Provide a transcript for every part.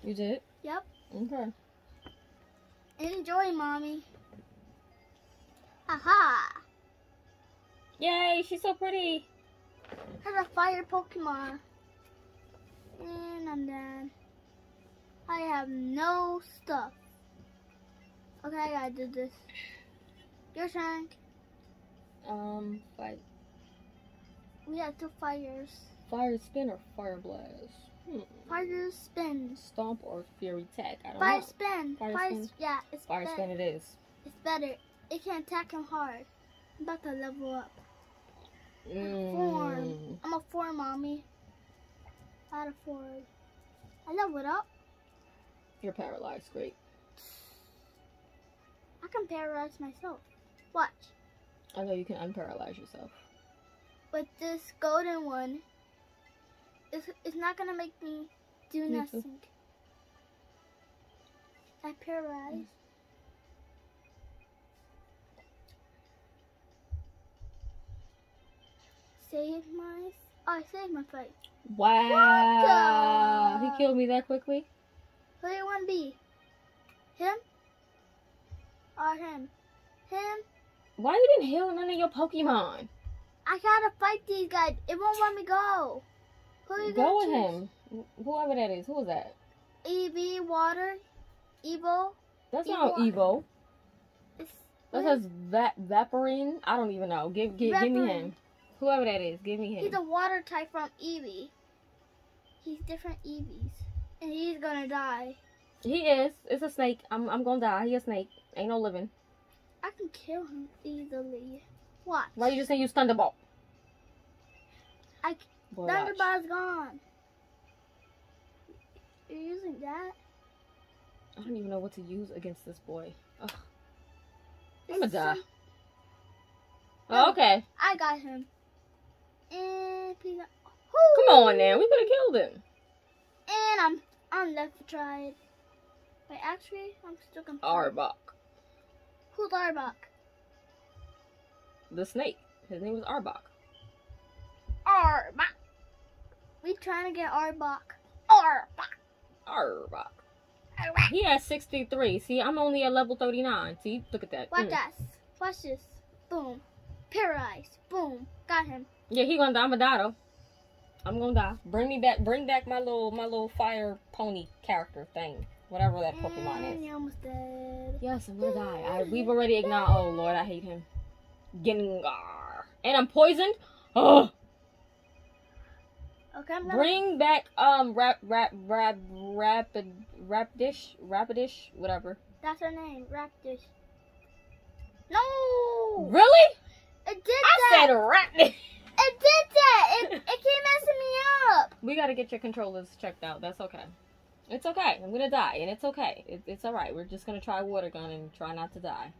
You did? Yep. Okay. Enjoy, Mommy. Haha. Yay, she's so pretty. That's a fire Pokemon. And I'm done. I have no stuff. Okay, I gotta do this. Your turn. Fight. We have 2 fires. Fire spin or fire blast? Fire spin. Stomp or fury attack? I don't Fire know. spin. Fire spin? Yeah, it's Fire better. spin it is. It's better. It can attack him hard. I'm about to level up. I'm a 4, Mommy. Out of 4. I leveled up. You're paralyzed. Great. I can paralyze myself. Watch. I know you can unparalyze yourself. But this golden one, it's not gonna make me do Me nothing. too. I paralyze. Save my. Oh, I saved my fight. Wow. What the? He killed me that quickly? Who do you want to be? Him? Or him? Him? Why you didn't heal none of your Pokemon? I gotta fight these guys. It won't let me go. Who are you Go with gonna choose? him. Whoever that is. Who is that? EV, water, Evo. That's Evo. not Evo. It's, That says Vaporine. I don't even know. Give me Vaporine. him. Whoever that is, give me him. He's a water type from Eevee. He's different Eevees. And he's gonna die. He is. It's a snake. I'm gonna die. He a snake. Ain't no living. I can kill him easily. Watch. Why you just saying use Thunderbolt? Boy, watch. Thunderbolt's gone. You're using that? I don't even know what to use against this boy. Ugh. I'm gonna die. Oh, okay. I got him. And please. Come on now. We could have killed him. And I'm left to try it. Wait, actually, I'm still gonna. Arbok. Who's Arbok? The snake. His name was Arbok. Arbok. We trying to get Arbok. Arbok. Arbok. Arbok. He has 63. See, I'm only at level 39. See, look at that. Watch this. Watch this. Boom. Paralyzed. Boom. Got him. Yeah, he gonna die. I'm gonna die though. I'm gonna die. Bring back my little fire pony character thing. Whatever that Pokemon And is. you're almost dead. Yes, I'm gonna die. We've already acknowledged. Oh Lord, I hate him. Gengar. And I'm poisoned. Oh. Okay, I'm gonna. Bring back Rapidish, whatever. That's her name. Raptors. No. Really? It did I that. said Rapidish. It did that. It keep messing me up. We gotta get your controllers checked out. That's okay. It's okay. I'm gonna die, and it's okay. It's all right. We're just gonna try water gun and try not to die.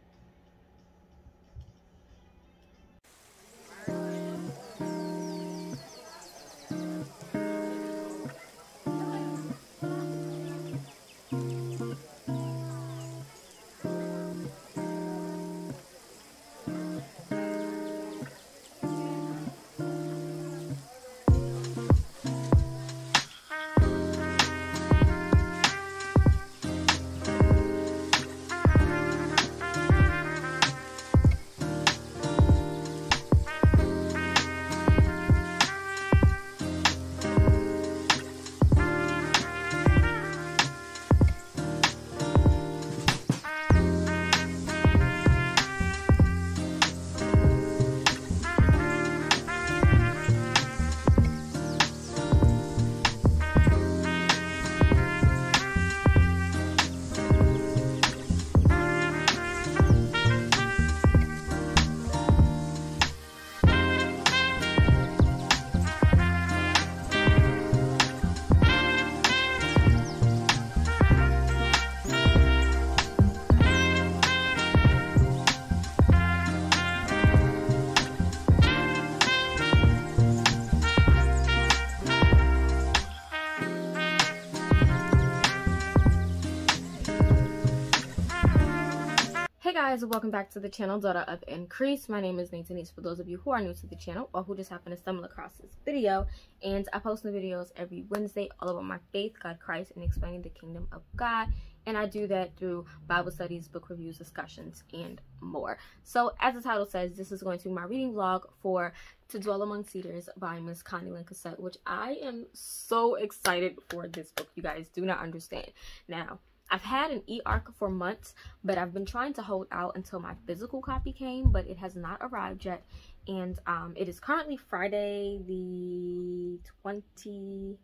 guys, welcome back to the channel, Daughter of Increase. My name is Denise for those of you who are new to the channel or who just happen to stumble across this video. And I post new videos every Wednesday all about my faith, God, Christ, and explaining the kingdom of God. And I do that through Bible studies, book reviews, discussions, and more. So as the title says, this is going to be my reading vlog for To Dwell Among Cedars by Miss Connilyn Cossette, which I am so excited for this book. You guys do not understand. Now, I've had an e-arc for months, but I've been trying to hold out until my physical copy came, but it has not arrived yet. And it is currently Friday the 20...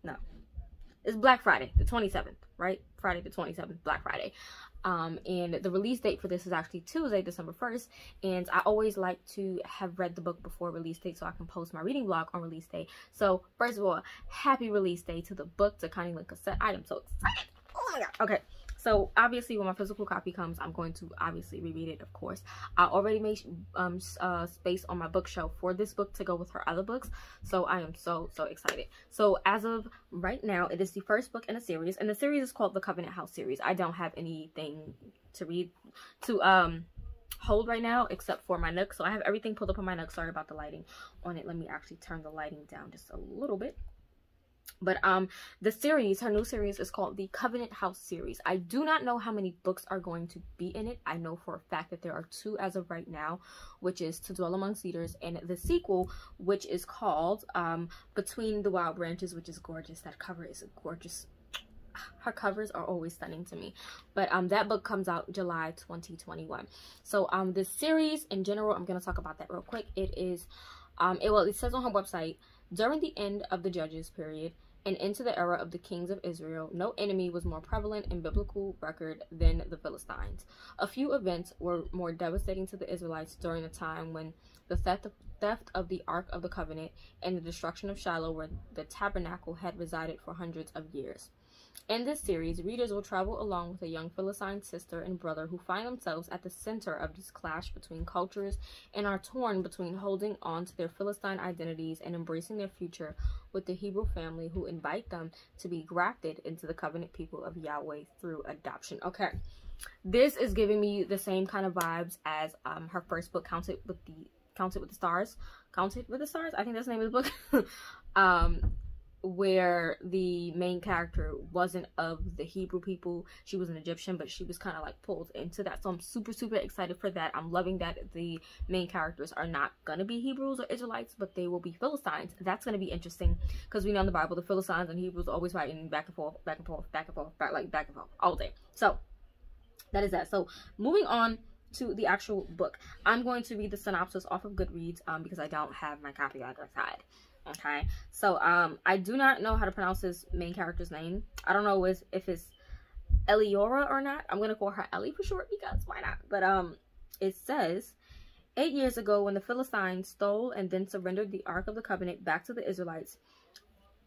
No. It's Black Friday, the 27th, right? Friday the 27th, Black Friday. And the release date for this is actually Tuesday, December 1st. And I always like to have read the book before release date so I can post my reading vlog on release day. So, first of all, happy release day to the book, to Connilyn Cossette. I am so excited. Oh my god. Okay, so obviously when my physical copy comes, I'm going to obviously reread it, of course. I already made space on my bookshelf for this book to go with her other books, so I am so excited. So as of right now, it is the first book in a series, and the series is called the Covenant House series. I don't have anything to read to hold right now except for my Nook, so I have everything pulled up on my Nook. Sorry about the lighting on it. Let me actually turn the lighting down just a little bit. But the series, her new series, is called the Covenant House series. I do not know how many books are going to be in it. I know for a fact that there are 2 as of right now, which is To Dwell Among Cedars, and the sequel, which is called Between the Wild Branches, which is gorgeous. That cover is gorgeous. Her covers are always stunning to me. But that book comes out July 2021. So the series in general, I'm going to talk about that real quick. It is, it says on her website, during the end of the Judges period and into the era of the kings of Israel, no enemy was more prevalent in biblical record than the Philistines. A few events were more devastating to the Israelites during the time when the theft of the Ark of the Covenant and the destruction of Shiloh, where the tabernacle had resided for hundreds of years. In this series, readers will travel along with a young Philistine sister and brother who find themselves at the center of this clash between cultures and are torn between holding on to their Philistine identities and embracing their future with the Hebrew family who invite them to be grafted into the covenant people of Yahweh through adoption. Okay, this is giving me the same kind of vibes as her first book, Counted with the Stars. I think that's the name of the book. Where the main character wasn't of the Hebrew people. She was an Egyptian, but she was kind of like pulled into that. So I'm super excited for that. I'm loving that the main characters are not gonna be Hebrews or Israelites, but they will be Philistines. That's gonna be interesting because we know in the Bible the Philistines and Hebrews are always fighting back and forth all day. So that is that. So moving on to the actual book, I'm going to read the synopsis off of Goodreads because I don't have my copy on the side. Okay, so I do not know how to pronounce this main character's name. I don't know if it's Eliora or not. I'm gonna call her Ellie for short because why not? But it says 8 years ago, when the Philistines stole and then surrendered the Ark of the Covenant back to the Israelites,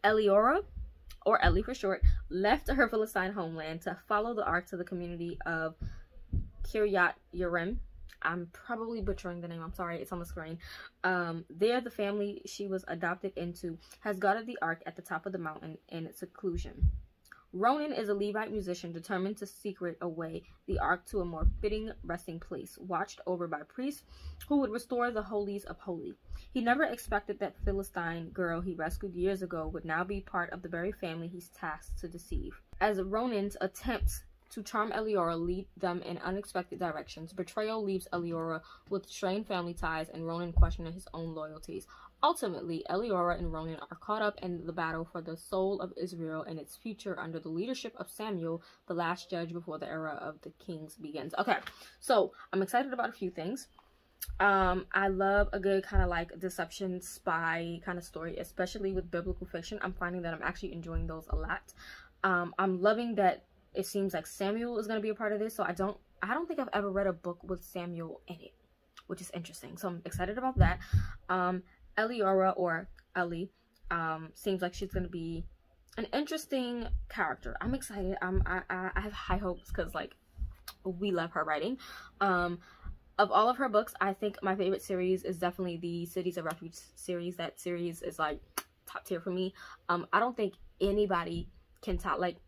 Eliora, or Ellie for short, left her Philistine homeland to follow the Ark to the community of Kiryat Yearim. I'm probably butchering the name. I'm sorry. It's on the screen. There, the family she was adopted into has guarded the Ark at the top of the mountain in seclusion. Ronan is a Levite musician determined to secret away the Ark to a more fitting resting place, watched over by priests who would restore the holies of holy. He never expected that Philistine girl he rescued years ago would now be part of the very family he's tasked to deceive. As Ronan's attempts to charm Eliora lead them in unexpected directions, betrayal leaves Eliora with strained family ties and Ronan questioning his own loyalties. Ultimately, Eliora and Ronan are caught up in the battle for the soul of Israel and its future under the leadership of Samuel, the last judge before the era of the kings begins. Okay, so I'm excited about a few things. I love a good kind of like deception spy kind of story, especially with biblical fiction. I'm finding that I'm actually enjoying those a lot. I'm loving that it seems like Samuel is going to be a part of this. So I don't think I've ever read a book with Samuel in it, which is interesting. So I'm excited about that. Eliora, or Ellie, seems like she's going to be an interesting character. I'm excited. I have high hopes because like we love her writing. Of all of her books, I think my favorite series is definitely the Cities of Refuge series. That series is like top tier for me. I don't think anybody can top, like,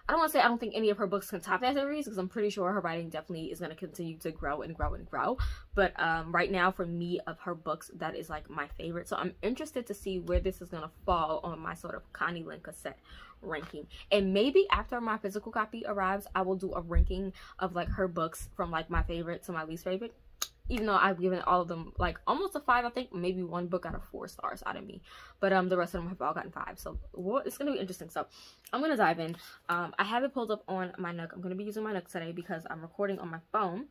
I don't want to say I don't think any of her books can top that series, because I'm pretty sure her writing definitely is going to continue to grow and grow and grow. But right now, for me, of her books, that is like my favorite. So I'm interested to see where this is going to fall on my sort of Connilyn Cossette ranking. And maybe after my physical copy arrives, I will do a ranking of like her books from like my favorite to my least favorite. Even though I've given all of them like almost a 5, I think maybe one book out of 4 stars out of me, but the rest of them have all gotten 5. So it's gonna be interesting. So I'm gonna dive in. I have it pulled up on my Nook. I'm gonna be using my Nook today because I'm recording on my phone.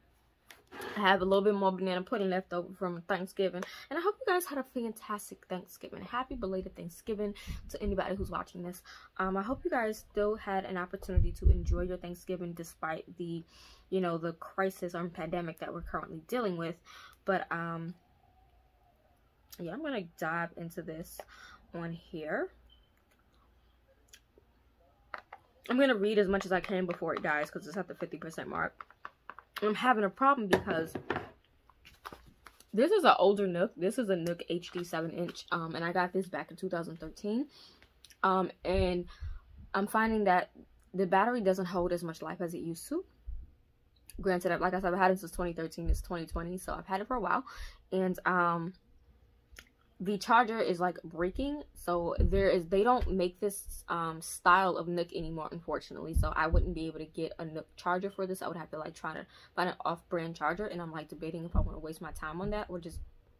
I have a little bit more banana pudding left over from Thanksgiving, and I hope you guys had a fantastic Thanksgiving. Happy belated Thanksgiving to anybody who's watching this. I hope you guys still had an opportunity to enjoy your Thanksgiving despite the, you know, the crisis or pandemic that we're currently dealing with. But yeah, I'm gonna dive into this on here. I'm gonna read as much as I can before it dies because it's at the 50% mark. I'm having a problem because this is an older Nook. This is a Nook HD 7-inch, and I got this back in 2013. And I'm finding that the battery doesn't hold as much life as it used to. Granted, like I said, I've had it since 2013. It's 2020, so I've had it for a while. And the charger is like breaking, so they don't make this style of Nook anymore, unfortunately. So I wouldn't be able to get a Nook charger for this. I would have to like try to find an off-brand charger, and I'm like debating if I want to waste my time on that or just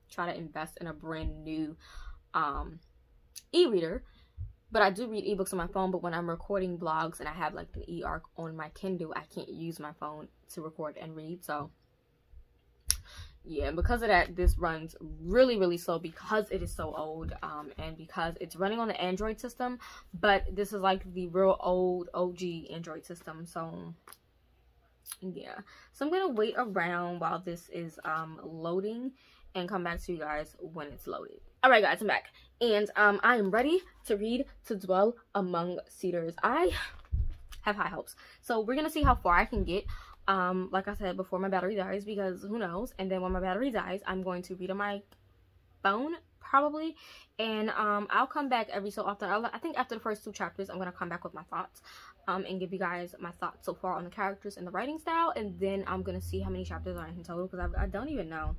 try to invest in a brand new e-reader. But I do read ebooks on my phone, but when I'm recording vlogs and I have like an e-arc on my Kindle, I can't use my phone to record and read. So yeah, because of that, this runs really, really slow because it is so old, and because it's running on the Android system, but this is like the real old OG Android system. So yeah, so I'm gonna wait around while this is loading and come back to you guys when it's loaded. All right, guys, I'm back, and I am ready to read To Dwell Among Cedars. I have high hopes, so we're gonna see how far I can get. Like I said, before my battery dies, because who knows. And then when my battery dies, I'm going to read on my phone probably, and I'll come back every so often. I think after the first 2 chapters, I'm gonna come back with my thoughts and give you guys my thoughts so far on the characters and the writing style, and then I'm gonna see how many chapters are in total, because I don't even know.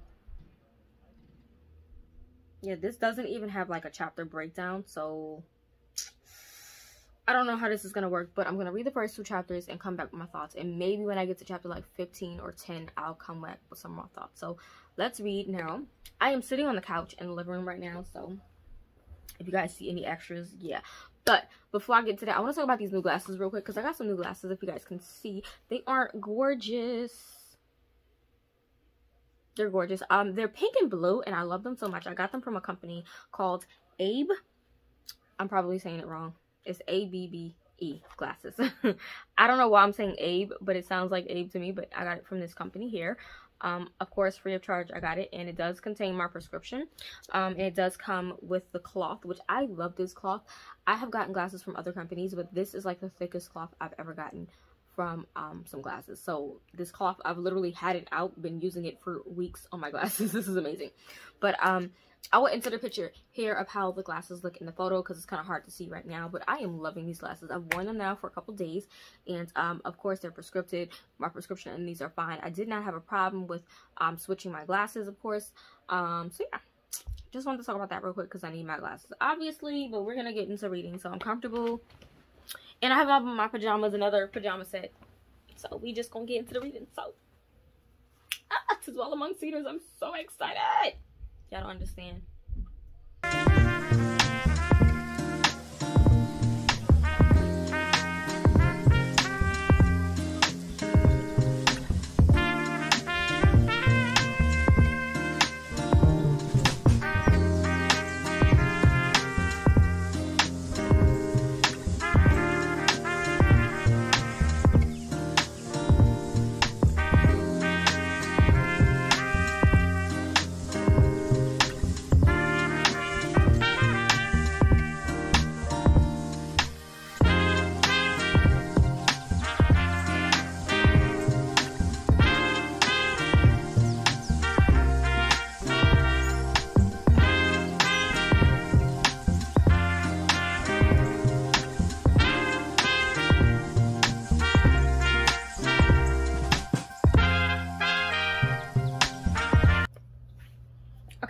Yeah, this doesn't even have like a chapter breakdown, so I don't know how this is going to work, but I'm going to read the first 2 chapters and come back with my thoughts. And maybe when I get to chapter like 15 or 10, I'll come back with some more thoughts. So let's read now. I am sitting on the couch in the living room right now, so if you guys see any extras, yeah. But before I get to that, I want to talk about these new glasses real quick, because I got some new glasses. If you guys can see, they aren't gorgeous. They're gorgeous. They're pink and blue, and I love them so much. I got them from a company called Abe. I'm probably saying it wrong. It's ABBE glasses. I don't know why I'm saying Abe, but it sounds like Abe to me, but I got it from this company here. Of course, free of charge, I got it, and it does contain my prescription. And it does come with the cloth, which I love this cloth. I have gotten glasses from other companies, but this is like the thickest cloth I've ever gotten from some glasses. So this cloth, I've literally had it out, been using it for weeks on my glasses. This is amazing. But I will insert a picture here of how the glasses look in the photo, because it's kind of hard to see right now, but I am loving these glasses. I've worn them now for a couple days, and of course they're prescripted. My prescription and these are fine. I did not have a problem with switching my glasses, of course. So yeah, just wanted to talk about that real quick because I need my glasses, obviously, but we're gonna get into reading, so I'm comfortable. And I have on my pajamas, another pajama set. So we just gonna get into the reading. So, To Dwell Among Cedars, I'm so excited. Y'all don't understand.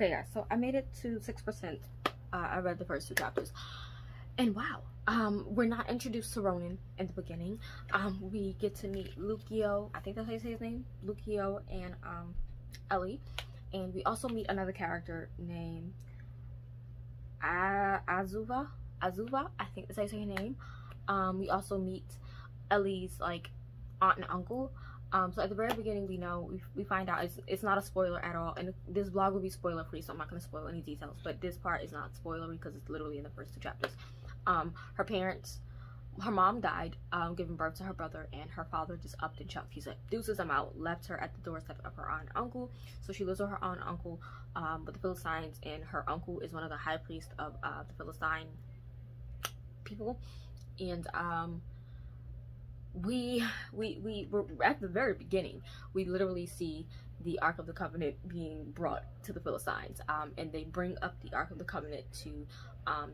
Okay, guys, so I made it to 6%. I read the first 2 chapters, and wow, we're not introduced to Ronan in the beginning. We get to meet Lucio, I think that's how you say his name, Lucio, and Ellie, and we also meet another character named Azuva, I think that's how you say her name. We also meet Ellie's like aunt and uncle. So at the very beginning, we find out it's not a spoiler at all, and this vlog will be spoiler free, so I'm not going to spoil any details, but this part is not spoilery because it's literally in the first 2 chapters. Her mom died giving birth to her brother, and her father just upped and chucked. He said deuces, I'm out, left her at the doorstep of her aunt and uncle. So she lives with her aunt and uncle with the Philistines, and her uncle is one of the high priests of the Philistine people. And we're at the very beginning, we literally see the Ark of the Covenant being brought to the Philistines, and they bring up the Ark of the Covenant to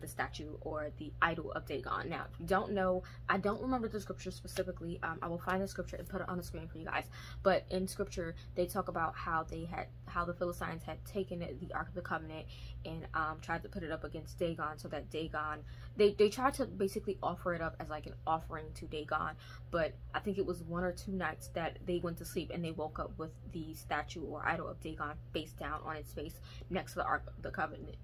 the statue or the idol of Dagon. Now, if you don't know, I don't remember the scripture specifically. I will find the scripture and put it on the screen for you guys. But in scripture, they talk about how the Philistines had taken the Ark of the Covenant and tried to put it up against Dagon, so that Dagon, they tried to basically offer it up as like an offering to Dagon. But I think it was 1 or 2 nights that they went to sleep and they woke up with the statue or idol of Dagon face down on its face next to the Ark of the Covenant.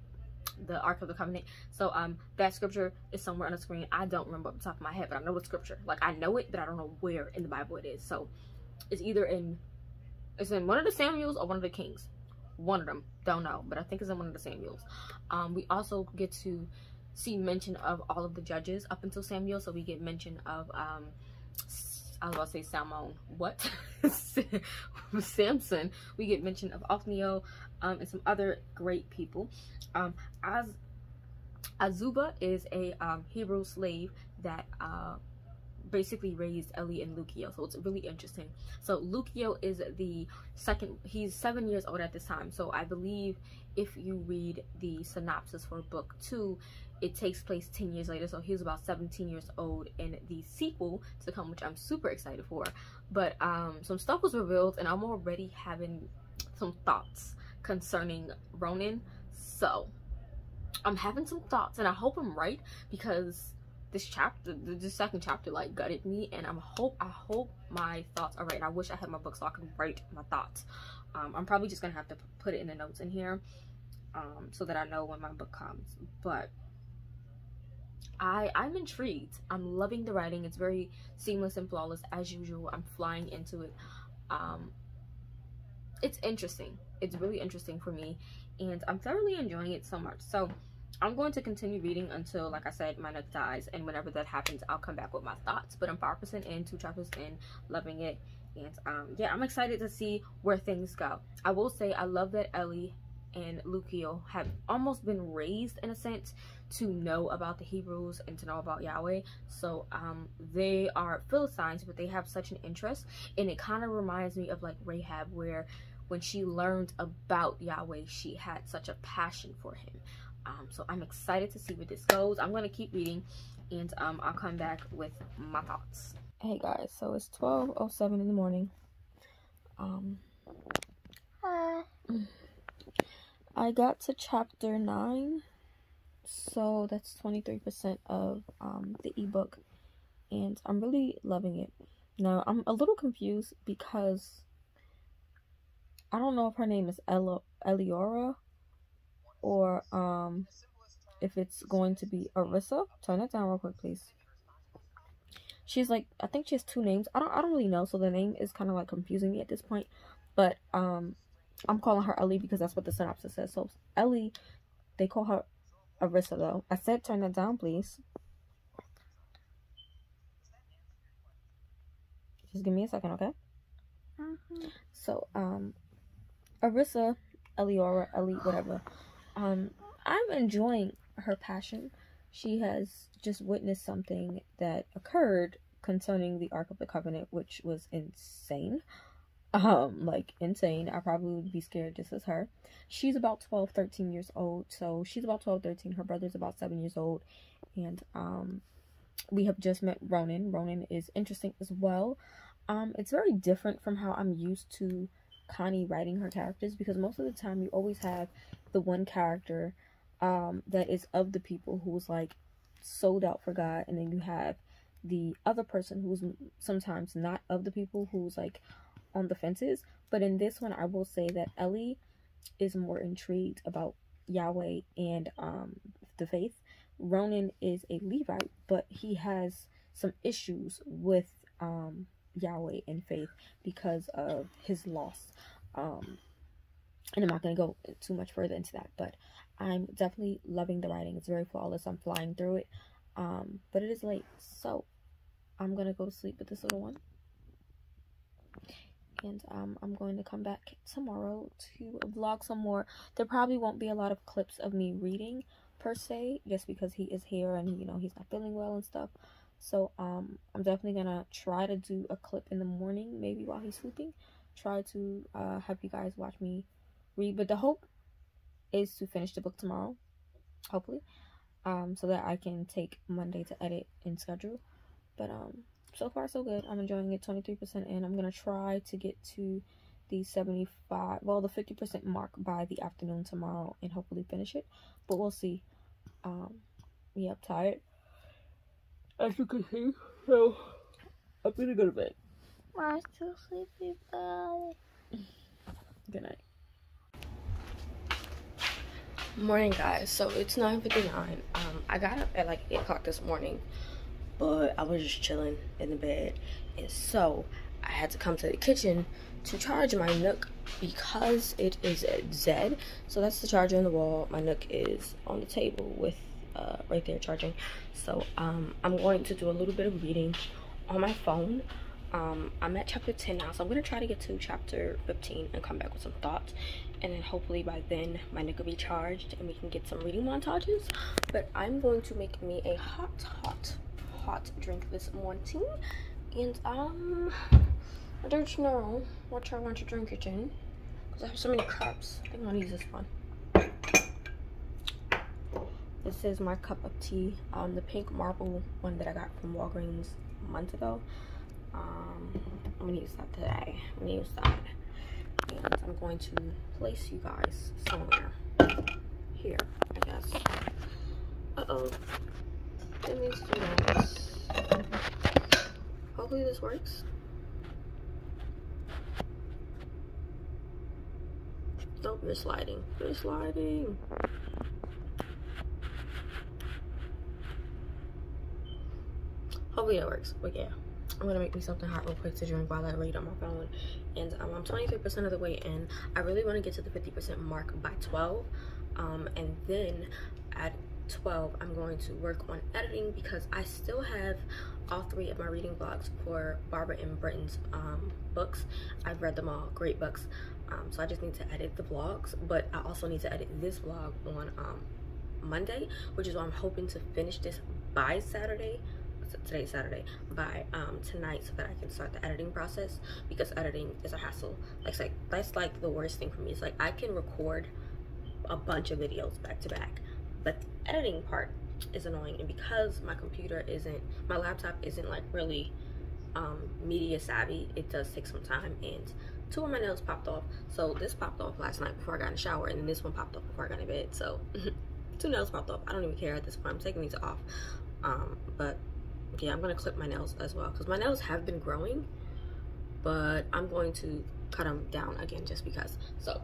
So that scripture is somewhere on the screen. I don't remember off the top of my head, but I know the scripture. Like, I know it, but I don't know where in the Bible it is. So it's either in one of the Samuels or one of the Kings. One of them, don't know, but I think it's in one of the Samuels. We also get to see mention of all of the judges up until Samuel. So we get mention of I was about to say Salmon. What? Samson. We get mention of Othniel and some other great people. Azuba is a Hebrew slave that basically raised Ellie and Lucio, so it's really interesting. So Lucio is the second, he's 7 years old at this time. So I believe if you read the synopsis for book 2, it takes place 10 years later, so he was about 17 years old in the sequel to come, which I'm super excited for. But some stuff was revealed, and I'm already having some thoughts concerning Ronan. So I'm having some thoughts, and I hope I'm right, because this second chapter like gutted me, and I hope my thoughts are right. And I wish I had my book so I could write my thoughts. I'm probably just gonna have to put it in the notes in here so that I know when my book comes. But I'm intrigued. I'm loving the writing. It's very seamless and flawless as usual. I'm flying into it. It's interesting. It's really interesting for me, and I'm thoroughly enjoying it so much. So I'm going to continue reading until, like I said, my neck dies, and whenever that happens, I'll come back with my thoughts. But I'm 5% in, 2 chapters in, loving it. And yeah, I'm excited to see where things go. I will say I love that Ellie and Lucio have almost been raised in a sense to know about the Hebrews and to know about Yahweh. So they are Philistines, but they have such an interest, and it kind of reminds me of like Rahab, where when she learned about Yahweh, she had such a passion for him. So I'm excited to see where this goes. I'm going to keep reading, and I'll come back with my thoughts. Hey guys, so it's 12:07 in the morning. I got to chapter 9, so that's 23% of the ebook, and I'm really loving it. Now, I'm a little confused because I don't know if her name is Eliora or if it's going to be Arissa. Turn that down real quick, please. She's like, I think she has 2 names. I don't really know, so the name is kind of like confusing me at this point. But I'm calling her Ellie because that's what the synopsis says. So Ellie, they call her Arissa though. I said turn that down, please. Just give me a second, okay? So Arissa, Eliora, Ellie, whatever. I'm enjoying her passion. She has just witnessed something that occurred concerning the Ark of the Covenant, which was insane. Like insane. I probably would be scared just as her. She's about 12, 13 years old. So she's about 12, 13. Her brother's about 7 years old. And we have just met Ronan. Ronan is interesting as well. It's very different from how I'm used to Connie writing her characters, because most of the time you always have the one character that is of the people, who's like sold out for God, and then you have the other person who's sometimes not of the people, who's like on the fences. But in this one, I will say that Ellie is more intrigued about Yahweh and the faith. Ronan is a Levite, but he has some issues with Yahweh and faith because of his loss. And I'm not going to go too much further into that, but I'm definitely loving the writing. It's very flawless. I'm flying through it. But it is late, so I'm going to go to sleep with this little one. And I'm going to come back tomorrow to vlog some more. There probably won't be a lot of clips of me reading per se, just because he is here and, you know, he's not feeling well and stuff. So I'm definitely gonna try to do a clip in the morning, maybe while he's sleeping. Try to have you guys watch me read, but the hope is to finish the book tomorrow, hopefully, so that I can take Monday to edit and schedule. But so far so good. I'm enjoying it. 23% in. I'm gonna try to get to the 75, well, the 50% mark by the afternoon tomorrow and hopefully finish it, but we'll see. Yeah, I'm tired, as you can see, so I'm gonna go to bed. I'm still sleepy, bye. Good night. Morning, guys. So it's 9:59. I got up at like 8 o'clock this morning, but I was just chilling in the bed, and so I had to come to the kitchen to charge my Nook because it is at Z. So that's the charger on the wall. My Nook is on the table with right there charging. So I'm going to do a little bit of reading on my phone. I'm at chapter 10 now, so I'm going to try to get to chapter 15 and come back with some thoughts, and then hopefully by then my Nook will be charged and we can get some reading montages. But I'm going to make me a hot drink this morning, and I don't know what I want to drink it in because I have so many cups. I think I'm gonna use this one. This is my cup of tea, the pink marble one that I got from Walgreens months ago. I'm gonna use that today. I'm gonna use that, and I'm going to place you guys somewhere here, I guess. It needs to do this. Hopefully this works. Nope, you're sliding. You're sliding. Hopefully that works. But yeah, I'm gonna make me something hot real quick to drink while I read on my phone. And I'm 23% of the way in. I really want to get to the 50% mark by 12. And then at 12 I'm going to work on editing because I still have all 3 of my reading vlogs for Barbara and Britton's books. I've read them all, great books. So I just need to edit the vlogs, but I also need to edit this vlog on Monday, which is why I'm hoping to finish this by Saturday. Today's Saturday, by tonight, so that I can start the editing process, because editing is a hassle. Like that's like the worst thing for me. It's like I can record a bunch of videos back to back, but the editing part is annoying. And because my laptop isn't like really media savvy, it does take some time, and 2 of my nails popped off. So this popped off last night before I got in the shower, and then this one popped off before I got in bed. So 2 nails popped off. I don't even care at this point. I'm taking these off. But yeah, I'm gonna clip my nails as well because my nails have been growing, but I'm going to cut them down again just because. So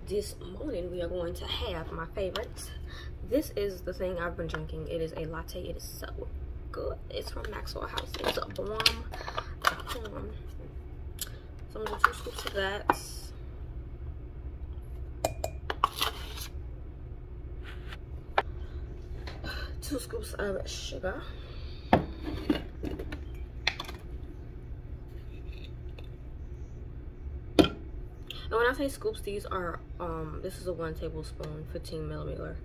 this morning we are going to have my favorites. This is the thing I've been drinking. It is a latte. It is so good. It's from Maxwell House. It's a bomb. So I'm gonna do 2 scoops of that. 2 scoops of sugar. And when I say scoops, these are this is a 1 tablespoon 15mm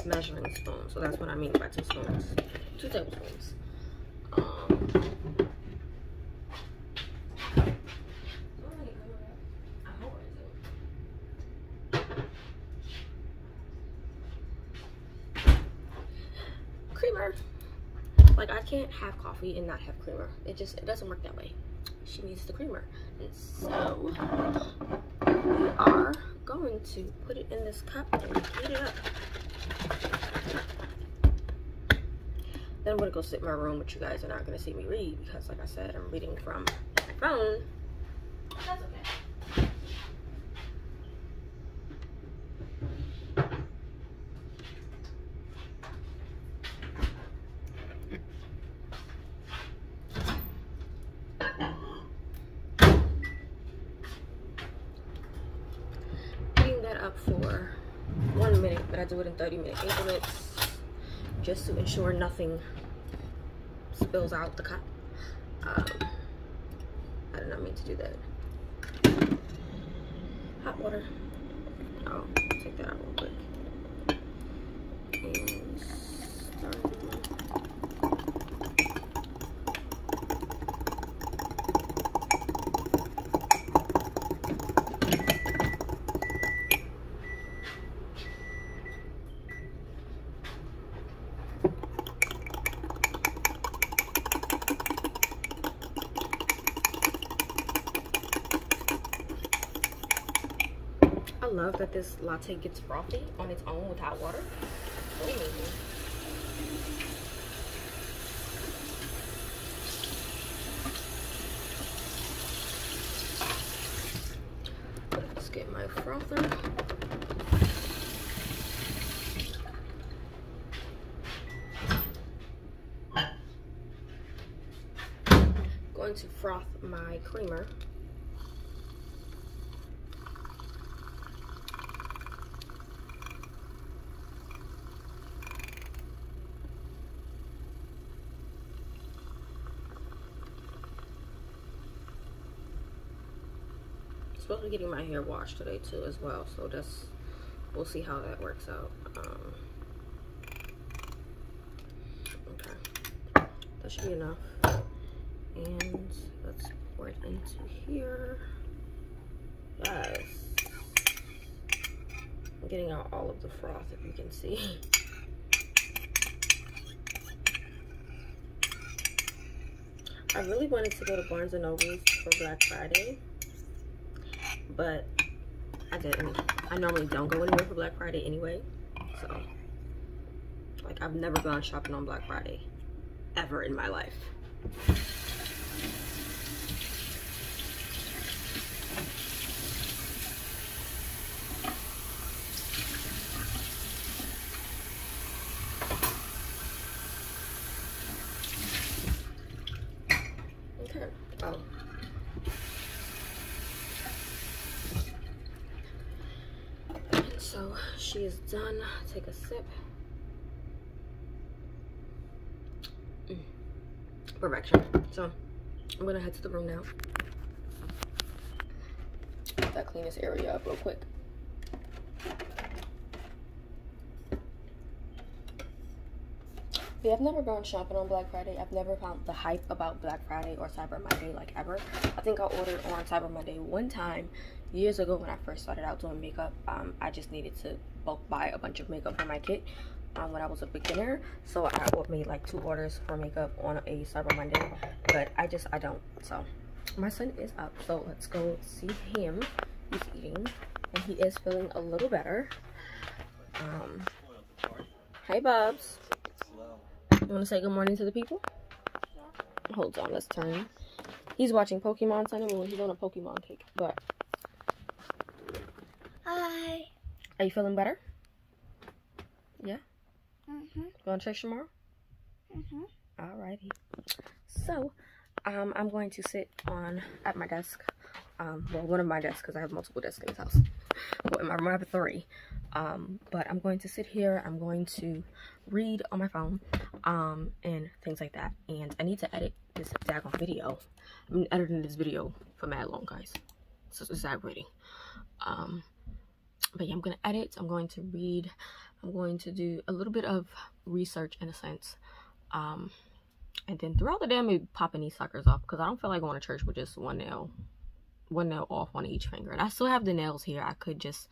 measuring spoon. So that's what I mean by 2 spoons. 2 tablespoons. Creamer. Like, I can't have coffee and not have creamer. It doesn't work that way. she needs the creamer. And so we are going to put it in this cup and heat it up. Then I'm gonna go sit in my room, but you guys are not gonna see me read because, like I said, I'm reading from my phone. That's okay. Up for 1 minute, but I do it in 30-minute increments just to ensure nothing spills out the cup. I did not mean to do that. Hot water. I'll take that out real quick. And start. I love that this latte gets frothy on its own with hot water. So amazing. Let's get my frother. Going to froth my creamer. Supposed to be getting my hair washed today too as well, so that's, we'll see how that works out. Okay, that should be enough, and let's pour it into here. Yes, I'm getting out all of the froth, if you can see. I really wanted to go to Barnes & Nobles for Black Friday, but I didn't. I normally don't go anywhere for Black Friday anyway, so like I've never gone shopping on Black Friday ever in my life. Okay. Oh. So she is done. Take a sip. Perfection. So I'm gonna head to the room now. Gotta clean this area up real quick. Yeah, I've never gone shopping on Black Friday. I've never found the hype about Black Friday or Cyber Monday like ever. I think I ordered on Cyber Monday one time years ago when I first started out doing makeup. I just needed to bulk buy a bunch of makeup for my kit when I was a beginner. So I made like 2 orders for makeup on a Cyber Monday, but I don't. So my son is up, so let's go see him. He's eating and he is feeling a little better. Hey Bubs. You want to say good morning to the people? Yeah. Hold on, let's turn. He's watching Pokemon Sun and Moon. He's on a Pokemon kick. But hi. Are you feeling better? Yeah? Mm-hmm. Going to church tomorrow? Mm-hmm. Alrighty. So, I'm going to sit at my desk. Well, one of my desks, because I have multiple desks in this house. Well, in my room I have 3. But I'm going to sit here. I'm going to read on my phone, and things like that. And I need to edit this daggone video. I've been editing this video for mad long, guys. So it's aggravating. But yeah, I'm gonna edit. I'm going to read. I'm going to do a little bit of research in a sense. And then throughout the day, I'm popping these suckers off because I don't feel like going to church with just one nail off on each finger. And I still have the nails here. I could just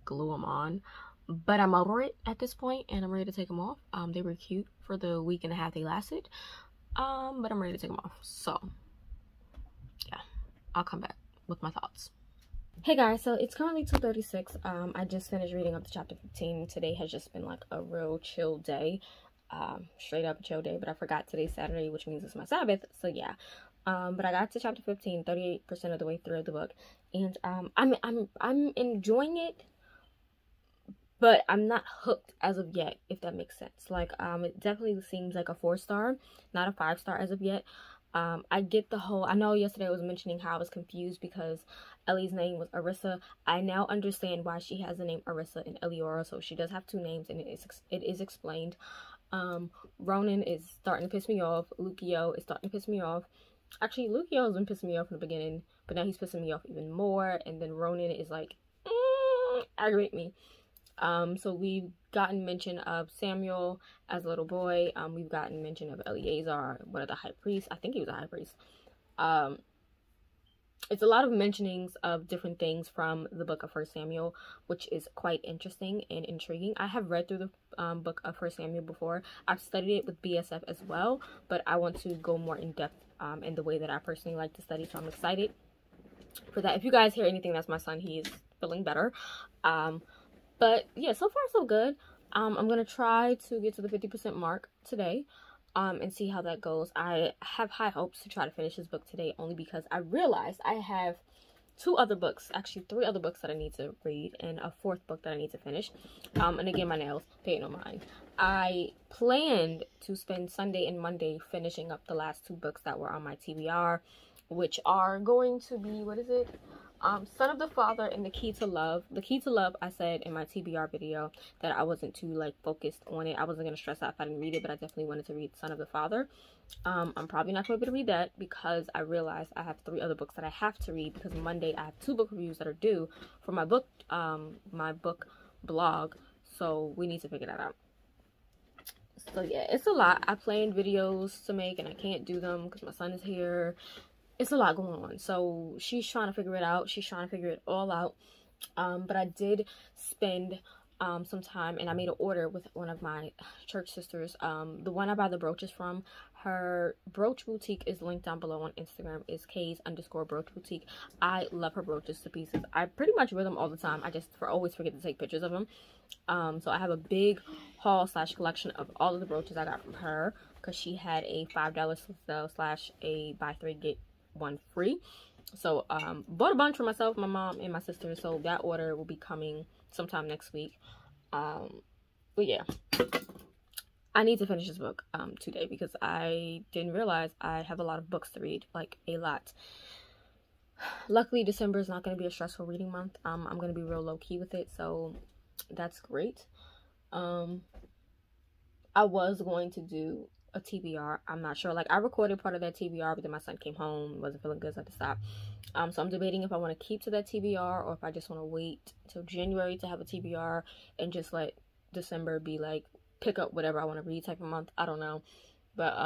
glue them on, but I'm over it at this point and I'm ready to take them off. They were cute for the week and a half they lasted, but I'm ready to take them off. So I'll come back with my thoughts. Hey guys, so it's currently 2:36. I just finished reading up to chapter 15. Today has just been like a real chill day. Straight up a chill day, but I forgot today's Saturday, which means it's my Sabbath, so yeah. But I got to chapter 15, 38% of the way through the book, and I'm enjoying it, but I'm not hooked as of yet, if that makes sense. Like, it definitely seems like a 4-star, not a 5-star as of yet. I get the whole, I know yesterday I was mentioning how I was confused because Ellie's name was Arissa. I now understand why she has the name Arissa and Eliora, so she does have 2 names, and it is explained. Ronan is starting to piss me off. Lukio is starting to piss me off. Actually, Lukio has been pissing me off in the beginning, but now he's pissing me off even more, and then Ronan is like, aggravate me. So we've gotten mention of Samuel as a little boy. We've gotten mention of Eleazar, one of the high priests. I think he was a high priest. It's a lot of mentionings of different things from the book of 1 Samuel, which is quite interesting and intriguing. I have read through the book of 1 Samuel before. I've studied it with BSF as well, but I want to go more in depth in the way that I personally like to study, so I'm excited for that. If you guys hear anything, that's my son. He is feeling better. But yeah, so far so good. I'm gonna try to get to the 50% mark today, and see how that goes. I have high hopes to try to finish this book today, only because I realized I have 2 other books, actually 3 other books that I need to read, and a 4th book that I need to finish. And again, my nails, pay no mind. I planned to spend Sunday and Monday finishing up the last 2 books that were on my TBR, which are going to be, what is it? Son of the Father and The Key to Love. The Key to Love, I said in my TBR video that I wasn't too like focused on it. I wasn't going to stress out if I didn't read it, but I definitely wanted to read Son of the Father. I'm probably not going to be able to read that because I realized I have 3 other books that I have to read, because Monday I have 2 book reviews that are due for my book blog, so we need to figure that out. So yeah, it's a lot. I planned videos to make and I can't do them because my son is here. It's a lot going on, so she's trying to figure it out. She's trying to figure it all out. But I did spend some time, and I made an order with one of my church sisters. The one I buy the brooches from, her brooch boutique is linked down below on Instagram. Is K's_brooch boutique. I love her brooches to pieces. I pretty much wear them all the time. I just always forget to take pictures of them. So I have a big haul / collection of all of the brooches I got from her, because she had a $5 sale / a buy 3 get 1 free. So bought a bunch for myself, my mom, and my sister, so that order will be coming sometime next week. But yeah, I need to finish this book today, because I didn't realize I have a lot of books to read, like a lot. Luckily, December is not going to be a stressful reading month. I'm going to be real low-key with it, so that's great. I was going to do a TBR. I'm not sure. Like, I recorded part of that TBR, but then my son came home, wasn't feeling good, so I had to stop. So I'm debating if I want to keep to that TBR or if I just want to wait till January to have a TBR and just let December be like pick up whatever I want to read type of month. I don't know, but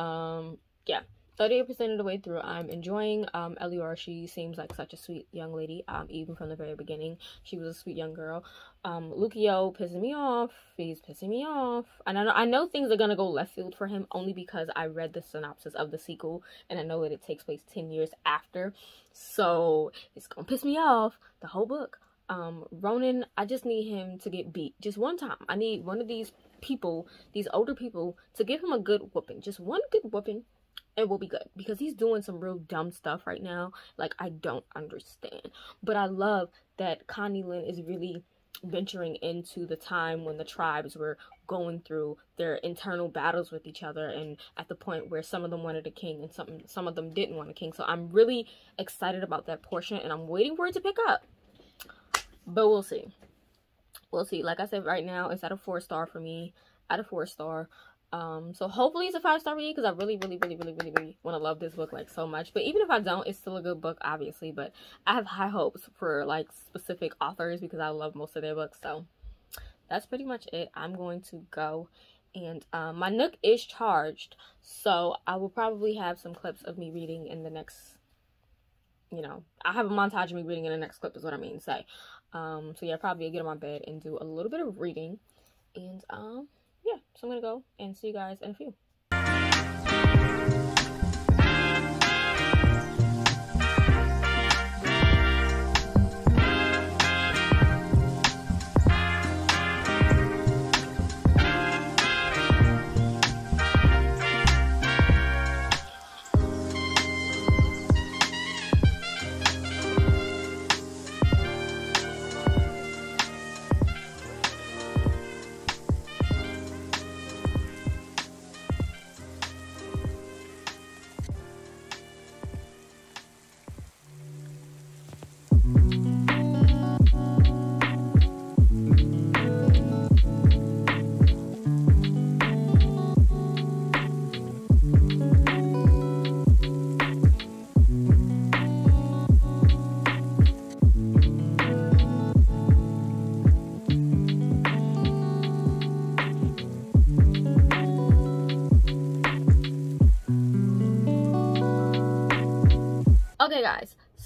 yeah, 38% of the way through. I'm enjoying Eliora. She seems like such a sweet young lady. Even from the very beginning, she was a sweet young girl. Lukio pissing me off. He's pissing me off. And I know things are gonna go left field for him, only because I read the synopsis of the sequel and I know that it takes place 10 years after. So it's gonna piss me off the whole book. Ronan, I just need him to get beat just one time. I need one of these people, these older people, to give him a good whooping. Just one good whooping. It will be good, because he's doing some real dumb stuff right now. Like, I don't understand. But I love that Connilyn is really venturing into the time when the tribes were going through their internal battles with each other, and at the point where some of them wanted a king and some of them didn't want a king. So I'm really excited about that portion, and I'm waiting for it to pick up. But we'll see. We'll see. Like I said, right now it's at a 4-star for me. At a 4-star. So hopefully it's a 5-star read, because I really want to love this book like so much. But even if I don't, it's still a good book, obviously. But I have high hopes for like specific authors, because I love most of their books. So that's pretty much it. I'm going to go, and my Nook is charged, so I will probably have some clips of me reading in the next, you know, I have a montage of me reading in the next clip is what I mean to say. So yeah, probably I'll get on my bed and do a little bit of reading, and yeah, so I'm gonna go and see you guys in a few.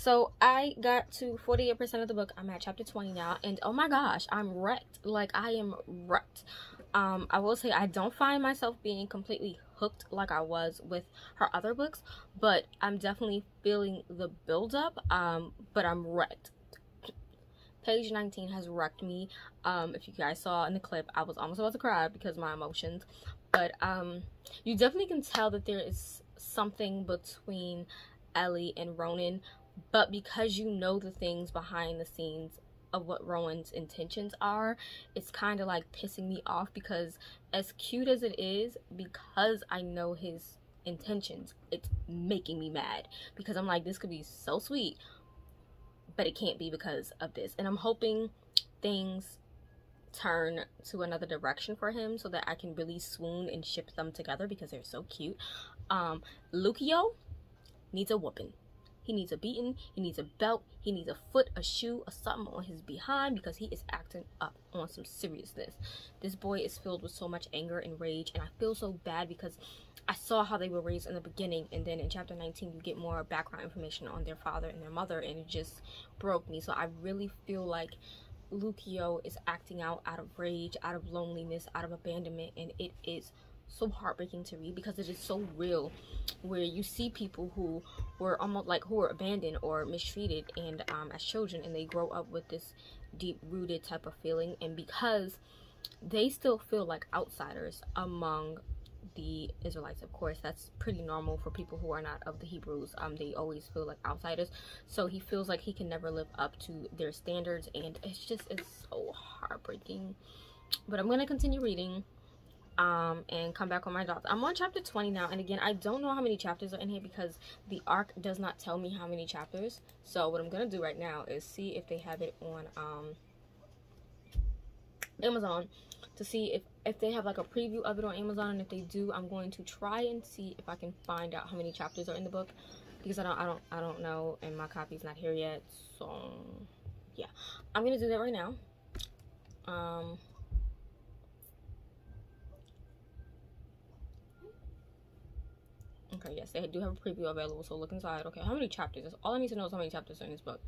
So I got to 48% of the book. I'm at chapter 20 now, and oh my gosh, I'm wrecked. Like, I am wrecked. I will say I don't find myself being completely hooked like I was with her other books, but I'm definitely feeling the build-up. But I'm wrecked. Page 19 has wrecked me. If you guys saw in the clip, I was almost about to cry because of my emotions. But you definitely can tell that there is something between Ellie and Ronan, but because you know the things behind the scenes of what Rowan's intentions are, it's kind of like pissing me off, because as cute as it is, because I know his intentions, it's making me mad, because I'm like, this could be so sweet, but it can't be because of this. And I'm hoping things turn to another direction for him so that I can really swoon and ship them together, because they're so cute. Lucio needs a whooping. He needs a beating, he needs a belt, he needs a foot, a shoe, or something on his behind, because he is acting up on some seriousness. This boy is filled with so much anger and rage, and I feel so bad because I saw how they were raised in the beginning, and then in chapter 19 you get more background information on their father and their mother, and it just broke me. So I really feel like Lucio is acting out of rage, out of loneliness, out of abandonment, and it is so heartbreaking to read, because it is so real, where you see people who were almost like who were abandoned or mistreated and as children, and they grow up with this deep-rooted type of feeling, and because they still feel like outsiders among the Israelites. Of course, that's pretty normal for people who are not of the Hebrews. They always feel like outsiders, so he feels like he can never live up to their standards, and it's so heartbreaking. But I'm gonna continue reading and come back on my thoughts. I'm on chapter 20 now, and again, I don't know how many chapters are in here because the ARC does not tell me how many chapters. So what I'm gonna do right now is see if they have it on Amazon, to see if they have like a preview of it on Amazon, and if they do, I'm going to try and see if I can find out how many chapters are in the book, because I don't know, and my copy's not here yet. So yeah, I'm gonna do that right now. Okay, yes, they do have a preview available, so look inside. Okay, how many chapters? That's all I need to know is how many chapters are in this book.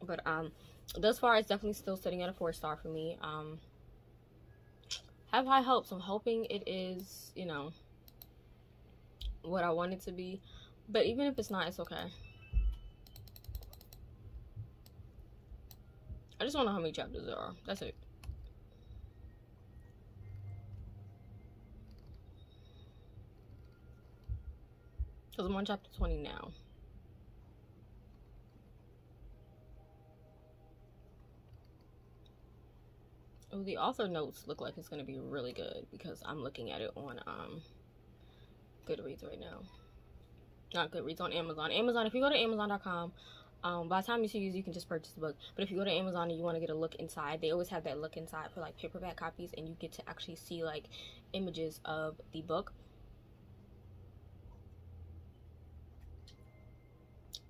But thus far, it's definitely still sitting at a 4-star for me. Have high hopes. I'm hoping it is, you know, what I want it to be. But even if it's not, it's okay. I just want to know how many chapters there are. That's it. Because I'm on chapter 20 now. Oh, the author notes look like it's going to be really good, because I'm looking at it on Goodreads right now. Not Goodreads, on Amazon. Amazon, if you go to Amazon.com, by the time you see these, you can just purchase the book. But if you go to Amazon and you want to get a look inside, they always have that look inside for like paperback copies, and you get to actually see like images of the book.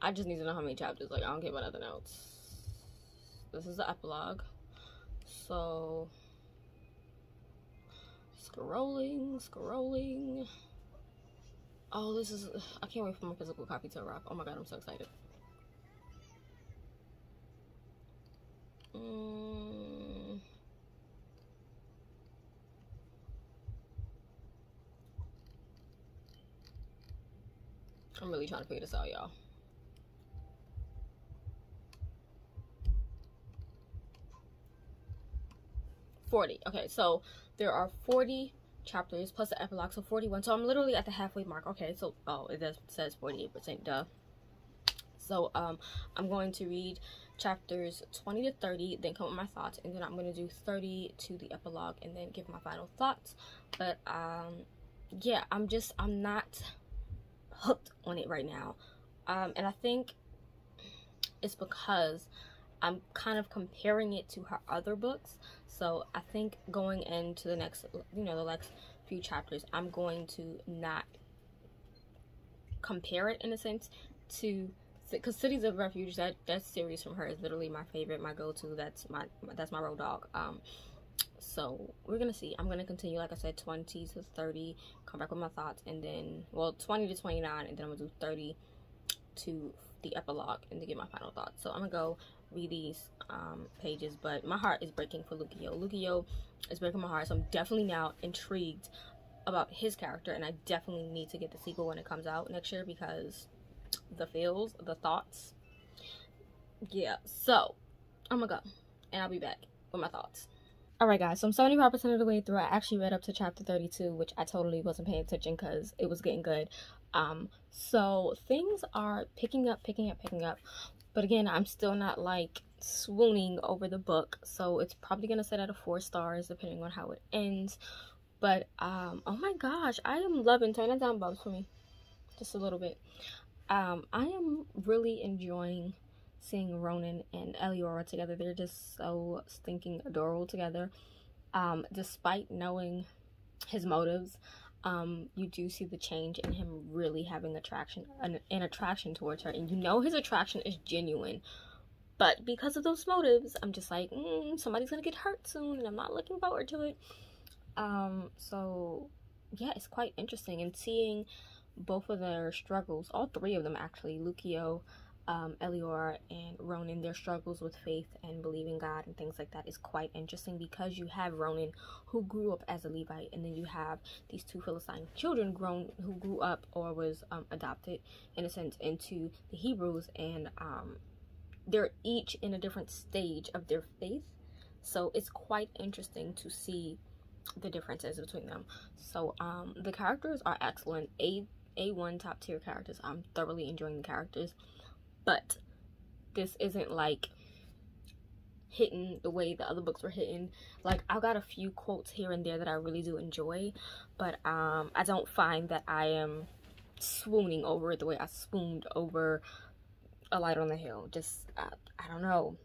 I just need to know how many chapters. Like, I don't care about nothing else. This is the epilogue. So, scrolling. Oh, this is, I can't wait for my physical copy to arrive. Oh my god, I'm so excited. I'm really trying to figure this out, y'all. Okay, so there are 40 chapters plus the epilogue, so 41. So I'm literally at the halfway mark. Okay, so it does says 48%, duh. So I'm going to read chapters 20 to 30, then come with my thoughts, and then I'm going to do 30 to the epilogue and then give my final thoughts. But yeah, I'm not hooked on it right now, and I think it's because I'm kind of comparing it to her other books. So I think going into the next, the next few chapters, I'm going to not compare it in a sense to, because Cities of Refuge, that series from her is literally my favorite, my go-to. That's my road dog. So we're gonna see. I'm gonna continue, like I said, 20 to 30, come back with my thoughts, and then, well, 20 to 29, and then I'm gonna do 30 to the epilogue and to get my final thoughts. So I'm gonna go read these pages, but my heart is breaking for Lucio. Lucio is breaking my heart, so I'm definitely now intrigued about his character, and I definitely need to get the sequel when it comes out next year, because the feels, the thoughts, yeah. So I'm gonna go and I'll be back with my thoughts. Alright guys, so I'm 75% of the way through. I actually read up to chapter 32, which I totally wasn't paying attention because it was getting good. So things are picking up, but again, I'm still not like swooning over the book, so it's probably gonna set at a 4 stars depending on how it ends. But oh my gosh, I am loving, turn it down Bubs for me just a little bit. I am really enjoying seeing Ronan and Eliora together. They're just so stinking adorable together. Despite knowing his motives, you do see the change in him really having an attraction towards her, and you know his attraction is genuine. But because of those motives, I'm just like, somebody's gonna get hurt soon, and I'm not looking forward to it. So yeah, it's quite interesting, and seeing both of their struggles, all 3 of them actually, Lucio, Eliora, and Ronan, their struggles with faith and believing God and things like that is quite interesting, because you have Ronan who grew up as a Levite, and then you have these 2 Philistine children who grew up or was adopted in a sense into the Hebrews, and they're each in a different stage of their faith, so it's quite interesting to see the differences between them. So the characters are excellent, A1 top tier characters. I'm thoroughly enjoying the characters, but this isn't like hitting the way the other books were hitting. Like, I've got a few quotes here and there that I really do enjoy, but I don't find that I am swooning over it the way I swooned over A Light on the Hill. Just I don't know.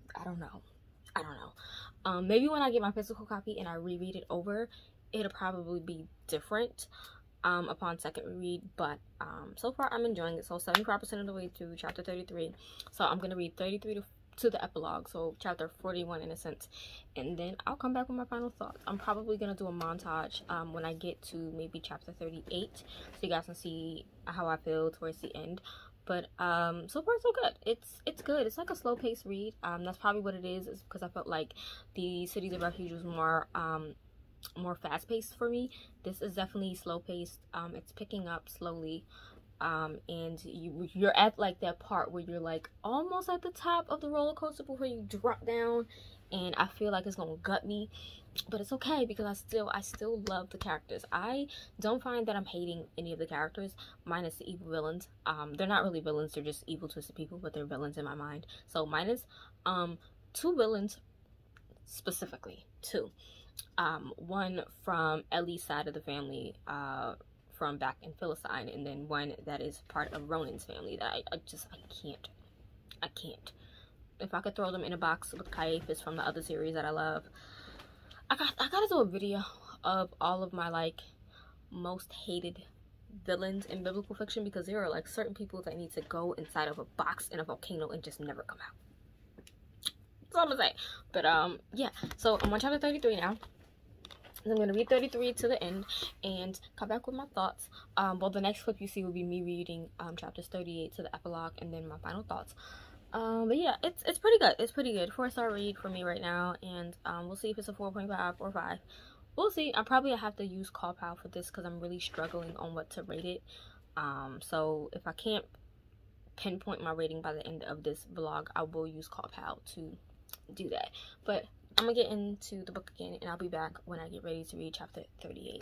Maybe when I get my physical copy and I reread it over, it'll probably be different upon second read, but so far I'm enjoying it. So 75% of the way through chapter 33, so I'm gonna read 33 to the epilogue, so chapter 41 in a sense, and then I'll come back with my final thoughts. I'm probably gonna do a montage when I get to maybe chapter 38, so you guys can see how I feel towards the end. But so far so good. It's good. It's like a slow paced read. That's probably what it is because I felt like the Cities of Refuge was more fast paced for me. This is definitely slow paced. It's picking up slowly, and you're at like that part where you're like almost at the top of the roller coaster before you drop down, and I feel like it's gonna gut me, but it's okay because I still love the characters. I don't find that I'm hating any of the characters, minus the evil villains. They're not really villains, they're just evil twisted people, but they're villains in my mind. So minus 2 villains, specifically 2. One from Ellie's side of the family, from back in Philistine, and then one that is part of Ronan's family that I can't. If I could throw them in a box with Caiaphas from the other series that I love, I gotta do a video of all of my like most hated villains in biblical fiction, because there are like certain people that need to go inside of a box in a volcano and just never come out. That's all I'm gonna say. But yeah, so I'm on chapter 33 now. I'm going to read 33 to the end and come back with my thoughts. Well, the next clip you see will be me reading chapters 38 to the epilogue and then my final thoughts. But yeah, it's pretty good. It's pretty good. 4-star read for me right now, and we'll see if it's a 4.5 or 5. We'll see. I probably have to use CallPal for this because I'm really struggling on what to rate it. So if I can't pinpoint my rating by the end of this vlog, I will use CallPal to do that. But I'm gonna get into the book again, and I'll be back when I get ready to read chapter 38.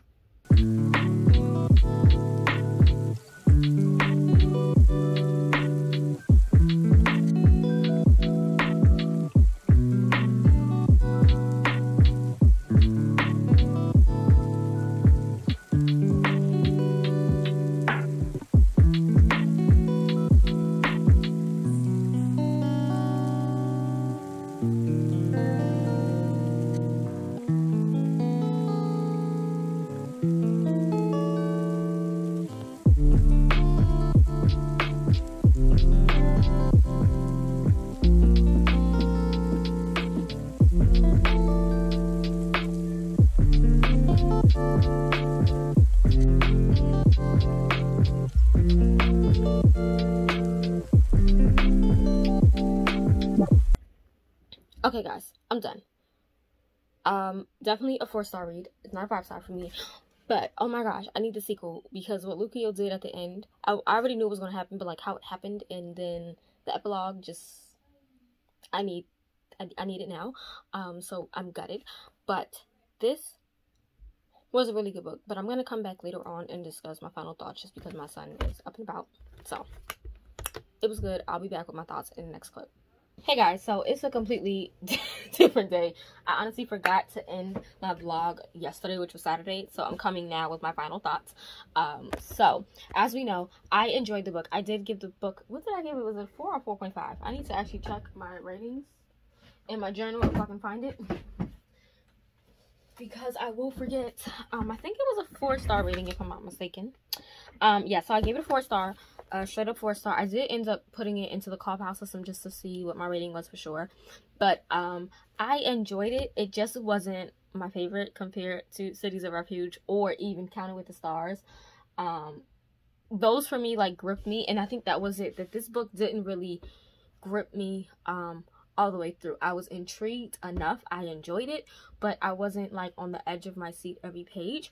Okay, guys, I'm done. Definitely a 4-star read. It's not a 5-star for me. But, oh my gosh, I need the sequel, because what Lucio did at the end, I already knew it was going to happen, but, like, how it happened, and then the epilogue, just, I need it now. So I'm gutted. But this was a really good book, but I'm going to come back later on and discuss my final thoughts, just because my son is up and about. So, it was good. I'll be back with my thoughts in the next clip. Hey guys, so it's a completely different day. I honestly forgot to end my vlog yesterday, which was Saturday, so I'm coming now with my final thoughts. So as we know, I enjoyed the book. I did give the book, what did I give it? Was it 4 or 4.5? I need to actually check my ratings in my journal if I can find it, because I will forget. I think it was a 4-star rating if I'm not mistaken. Yeah, so I gave it a 4-star. Straight up 4-star. I did end up putting it into the Clubhouse system just to see what my rating was for sure. But I enjoyed it. It just wasn't my favorite compared to Cities of Refuge or even Counted with the Stars. Those for me like gripped me, and I think that was it. That this book didn't really grip me all the way through. I was intrigued enough. I enjoyed it, but I wasn't like on the edge of my seat every page.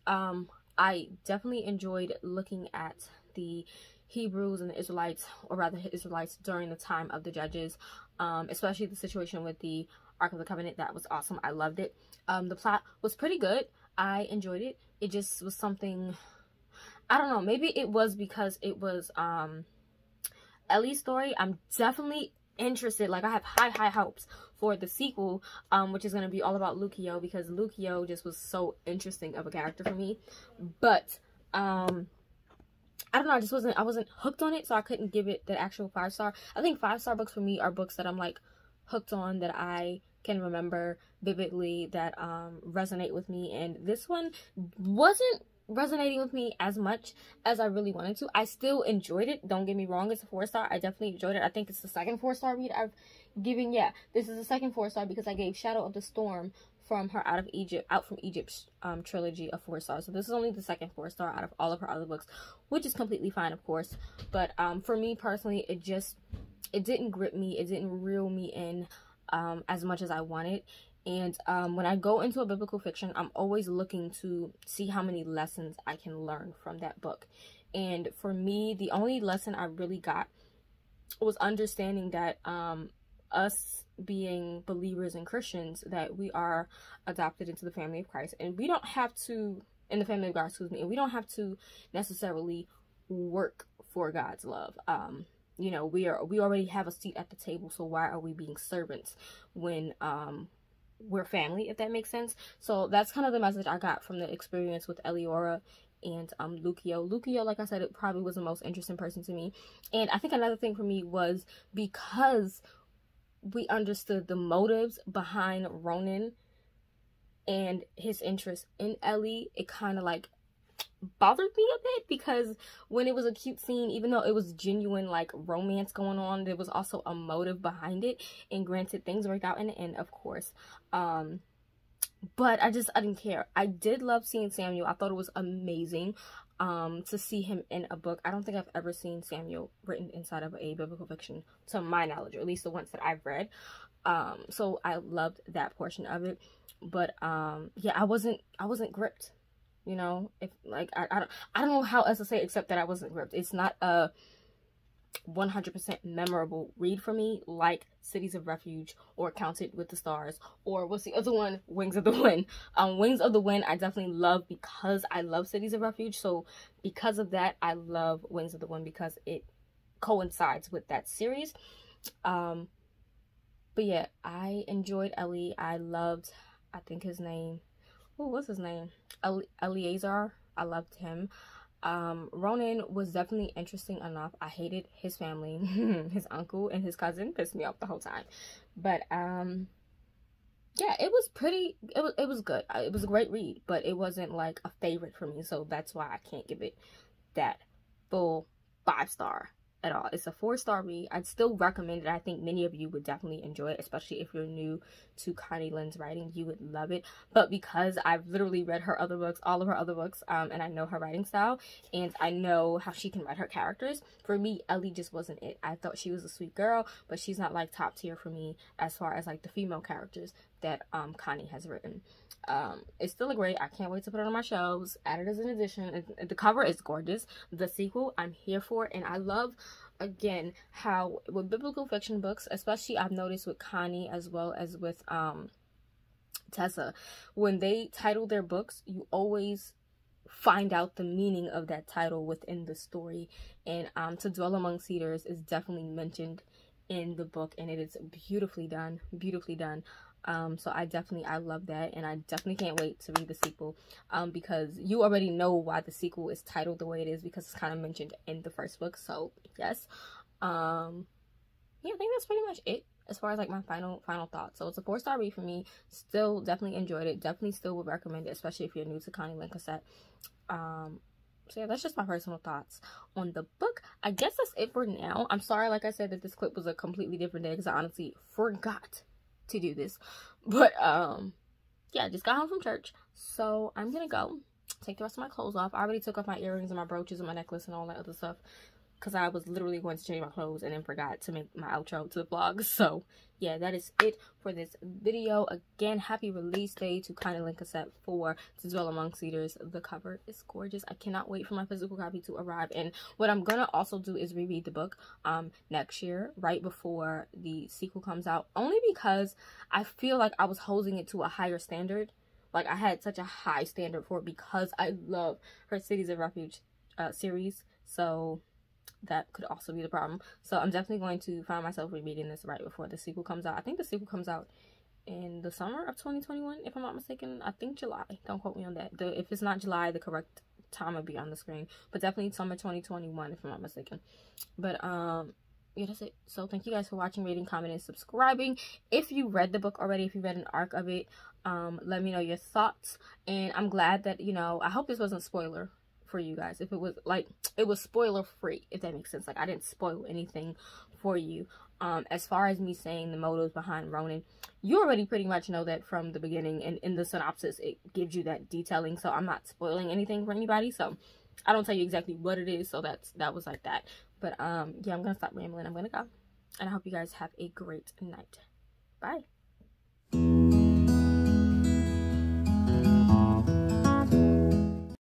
I definitely enjoyed looking at the Hebrews and the Israelites, or rather Israelites during the time of the Judges, especially the situation with the Ark of the Covenant. That was awesome. I loved it. The plot was pretty good. I enjoyed it. It just was something, I don't know, maybe it was because it was Ellie's story. I'm definitely interested, like I have high hopes for the sequel, which is going to be all about Lucio, because Lucio just was so interesting of a character for me. But I don't know, I wasn't hooked on it, so I couldn't give it the actual 5-star. I think 5-star books for me are books that I'm like hooked on, that I can remember vividly, that resonate with me, and this one wasn't resonating with me as much as I really wanted to. I still enjoyed it, don't get me wrong. It's a 4-star. I definitely enjoyed it. I think it's the second 4-star read I've given. Yeah, this is the second 4-star, because I gave Shadow of the Storm from her Out from Egypt trilogy a 4-star. So this is only the second 4-star out of all of her other books, which is completely fine, of course. But for me personally, it didn't grip me. It didn't reel me in as much as I wanted. And when I go into a biblical fiction, I'm always looking to see how many lessons I can learn from that book. And for me, the only lesson I really got was understanding that us being believers and Christians, that we are adopted into the family of Christ, and we don't have to, in the family of God, excuse me, and we don't have to necessarily work for God's love. You know, we already have a seat at the table, so why are we being servants when we're family, if that makes sense? So that's kind of the message I got from the experience with Eliora and Lucio. Lucio, like I said, it probably was the most interesting person to me. And I think another thing for me was, because we understood the motives behind Ronan and his interest in Ellie, it kind of like bothered me a bit, because when it was a cute scene, even though it was genuine like romance going on, there was also a motive behind it. And granted, things worked out in the end, of course, but I didn't care. I did love seeing Samuel. I thought it was amazing to see him in a book. I don't think I've ever seen Samuel written inside of a biblical fiction, to my knowledge, or at least the ones that I've read. So I loved that portion of it. But yeah, I wasn't gripped. You know, if like I don't know how else to say it, except that I wasn't gripped. It's not a 100% memorable read for me, like Cities of Refuge or Counted with the Stars, or what's the other one, Wings of the Wind. Wings of the Wind I definitely love, because I love Cities of Refuge. So because of that, I love Wings of the Wind, because it coincides with that series. But yeah, I enjoyed Ellie. I loved, I think his name, what's his name? Eleazar. I loved him. Ronan was definitely interesting enough. I hated his family. His uncle and his cousin pissed me off the whole time. But yeah, it was pretty, it was good. It was a great read, but it wasn't like a favorite for me, so that's why I can't give it that full 5-star at all. It's a 4-star read. I'd still recommend it. I think many of you would definitely enjoy it, especially if you're new to Connilyn's writing. You would love it. But because I've literally read her other books, all of her other books, and I know her writing style, and I know how she can write her characters, for me, Ellie just wasn't it. I thought she was a sweet girl, but she's not like top tier for me as far as like the female characters that Connie has written. It's still a great. I can't wait to put it on my shelves, add it as an addition. The cover is gorgeous. The sequel, I'm here for it. And I love, again, how with biblical fiction books, especially I've noticed with Connie as well as with Tessa, when they title their books, you always find out the meaning of that title within the story. And To Dwell Among Cedars is definitely mentioned in the book, and it is beautifully done, beautifully done. So I love that, and I definitely can't wait to read the sequel, because you already know why the sequel is titled the way it is, because it's kind of mentioned in the first book. So yes, yeah, I think that's pretty much it as far as like my final thoughts. So it's a 4-star read for me. Still definitely enjoyed it. Definitely still would recommend it, especially if you're new to Connilyn Cossette. So yeah, that's just my personal thoughts on the book. I guess that's it for now. I'm sorry, like I said, that this clip was a completely different day, because I honestly forgot to do this. But yeah, I just got home from church, so I'm gonna go take the rest of my clothes off. I already took off my earrings and my brooches and my necklace and all that other stuff, because I was literally going to change my clothes and then forgot to make my outro to the vlog. So yeah, that is it for this video. Again, happy release day to Connilyn Cossette for To Dwell Among Cedars. The cover is gorgeous. I cannot wait for my physical copy to arrive. And what I'm gonna also do is reread the book next year, right before the sequel comes out, only because I feel like I was holding it to a higher standard. Like, I had such a high standard for it because I love her Cities of Refuge series. So that could also be the problem. So I'm definitely going to find myself rereading this right before the sequel comes out. I think the sequel comes out in the summer of 2021, if I'm not mistaken. I think July. Don't quote me on that. If it's not July, the correct time will be on the screen. But definitely summer 2021, if I'm not mistaken. But yeah, that's it. So thank you guys for watching, rating, commenting, subscribing. If you read the book already, if you read an arc of it, let me know your thoughts. And I'm glad that, you know, I hope this wasn't spoiler for you guys. If it was, like, it was spoiler free, if that makes sense. Like, I didn't spoil anything for you. As far as me saying the motives behind Ronan, you already pretty much know that from the beginning, and in the synopsis it gives you that detailing, so I'm not spoiling anything for anybody. So I don't tell you exactly what it is, so that was like that. But yeah, I'm gonna stop rambling. I'm gonna go, and I hope you guys have a great night. Bye.